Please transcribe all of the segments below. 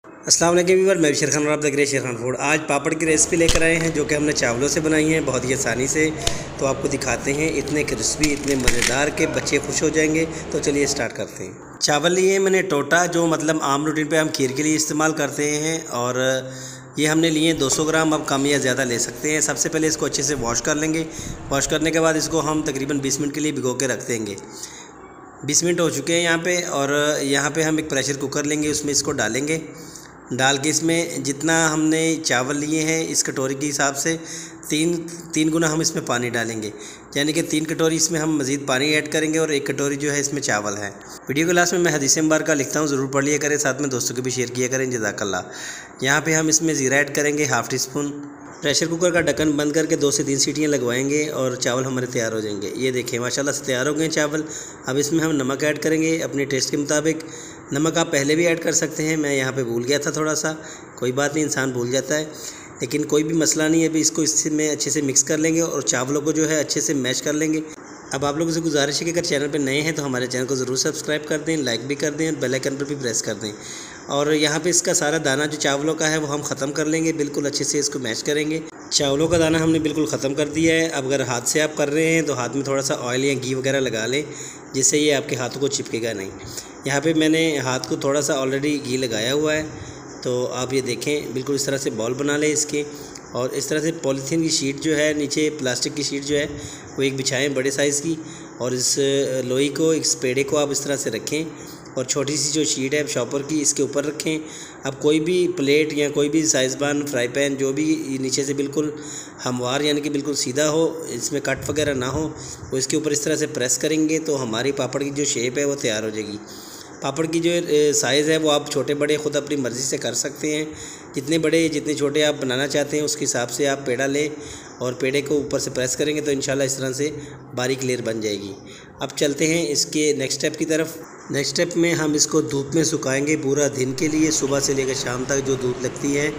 अस्सलाम वालेकुम व्यूअर, मैं शेर खान और आप देख रहे हैं शेर खान फूड। आज पापड़ की रेसिपी लेकर आए हैं जो कि हमने चावलों से बनाई है बहुत ही आसानी से। तो आपको दिखाते हैं, इतने क्रिस्पी इतने मज़ेदार के बच्चे खुश हो जाएंगे। तो चलिए स्टार्ट करते हैं। चावल लिए मैंने टोटा, जो मतलब आम रूटीन पे हम खीर के लिए इस्तेमाल करते हैं, और ये हमने लिए 200 ग्राम। अब कम या ज़्यादा ले सकते हैं। सबसे पहले इसको अच्छे से वॉश कर लेंगे। वॉश करने के बाद इसको हम तकरीबन 20 मिनट के लिए भिगो के रख देंगे। 20 मिनट हो चुके हैं यहाँ पे, और यहाँ पे हम एक प्रेशर कुकर लेंगे, उसमें इसको डालेंगे। डाल के इसमें जितना हमने चावल लिए हैं इस कटोरी के हिसाब से तीन गुना हम इसमें पानी डालेंगे, यानी कि 3 कटोरी इसमें हम मज़ीद पानी ऐड करेंगे और 1 कटोरी जो है इसमें चावल है। वीडियो के लास्ट में मैं हदीस मुबारका लिखता हूँ, ज़रूर पढ़ लिया करें, साथ में दोस्तों को भी शेयर किया करें। जज़ाकल्लाह। यहाँ पे हम इसमें ज़ीरा ऐड करेंगे, ½ टी स्पून। प्रेशर कुकर का ढक्कन बंद करके 2 से 3 सीटियाँ लगवाएंगे और चावल हमारे तैयार हो जाएंगे। ये देखें माशाल्लाह से तैयार हो गए चावल। अब इसमें हम नमक ऐड करेंगे अपने टेस्ट के मुताबिक। नमक आप पहले भी ऐड कर सकते हैं, मैं यहाँ पे भूल गया था थोड़ा सा, कोई बात नहीं, इंसान भूल जाता है, लेकिन कोई भी मसला नहीं है। अभी इसको इसमें अच्छे से मिक्स कर लेंगे और चावलों को जो है अच्छे से मैश कर लेंगे। अब आप लोगों से गुजारिश है कि अगर चैनल पर नए हैं तो हमारे चैनल को ज़रूर सब्सक्राइब कर दें, लाइक भी कर दें और बेल आइकन पर भी प्रेस कर दें। और यहाँ पे इसका सारा दाना जो चावलों का है वो हम ख़त्म कर लेंगे, बिल्कुल अच्छे से इसको मैश करेंगे। चावलों का दाना हमने बिल्कुल ख़त्म कर दिया है। अब अगर हाथ से आप कर रहे हैं तो हाथ में थोड़ा सा ऑयल या घी वगैरह लगा लें, जिससे ये आपके हाथों को चिपकेगा नहीं। यहाँ पे मैंने हाथ को थोड़ा सा ऑलरेडी घी लगाया हुआ है, तो आप ये देखें बिल्कुल इस तरह से बॉल बना लें इसके। और इस तरह से पॉलीथीन की शीट जो है, नीचे प्लास्टिक की शीट जो है वो एक बिछाएं बड़े साइज़ की, और इस लोई को, इस पेड़े को आप इस तरह से रखें, और छोटी सी जो शीट है शॉपर की इसके ऊपर रखें। अब कोई भी प्लेट या कोई भी साइज़बान फ्राई पैन जो भी नीचे से बिल्कुल हमवार यानी कि बिल्कुल सीधा हो, इसमें कट वगैरह ना हो, वो इसके ऊपर इस तरह से प्रेस करेंगे तो हमारी पापड़ की जो शेप है वो तैयार हो जाएगी। पापड़ की जो साइज़ है वो आप छोटे बड़े ख़ुद अपनी मर्ज़ी से कर सकते हैं। जितने बड़े जितने छोटे आप बनाना चाहते हैं उसके हिसाब से आप पेड़ा लें और पेड़े को ऊपर से प्रेस करेंगे तो इंशाल्लाह इस तरह से बारीक लेयर बन जाएगी। अब चलते हैं इसके नेक्स्ट स्टेप की तरफ। नेक्स्ट स्टेप में हम इसको धूप में सुखाएंगे पूरा दिन के लिए। सुबह से लेकर शाम तक जो धूप लगती है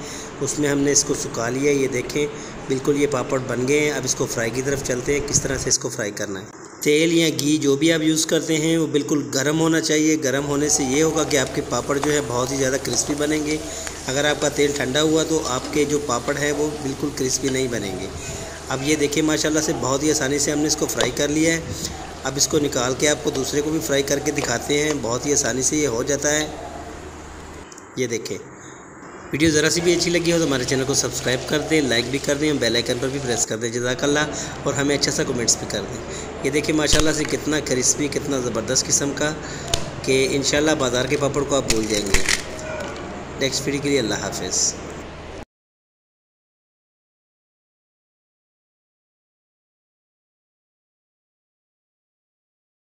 उसमें हमने इसको सुखा लिया। ये देखें बिल्कुल ये पापड़ बन गए हैं। अब इसको फ्राई की तरफ चलते हैं, किस तरह से इसको फ्राई करना है। तेल या घी जो भी आप यूज़ करते हैं वो बिल्कुल गर्म होना चाहिए। गर्म होने से ये होगा कि आपके पापड़ जो है बहुत ही ज़्यादा क्रिस्पी बनेंगे। अगर आपका तेल ठंडा हुआ तो आपके जो पापड़ हैं वो बिल्कुल क्रिस्पी नहीं बनेंगे। अब ये देखिए माशाल्लाह से बहुत ही आसानी से हमने इसको फ्राई कर लिया है। अब इसको निकाल के आपको दूसरे को भी फ्राई करके दिखाते हैं, बहुत ही आसानी से ये हो जाता है। ये देखें, वीडियो ज़रा सी भी अच्छी लगी हो तो हमारे चैनल को सब्सक्राइब कर दें, लाइक भी कर दें, बेल आइकन पर भी प्रेस कर दें, जज़ाकल्लाह। और हमें अच्छा सा कमेंट्स भी कर दें। ये देखिए माशाल्लाह से कितना क्रिस्पी, कितना ज़बरदस्त किस्म का, कि इंशाल्लाह बाज़ार के पापड़ को आप भूल जाएंगे। नेक्स्ट वीडियो के लिए अल्लाह हाफ़िज़।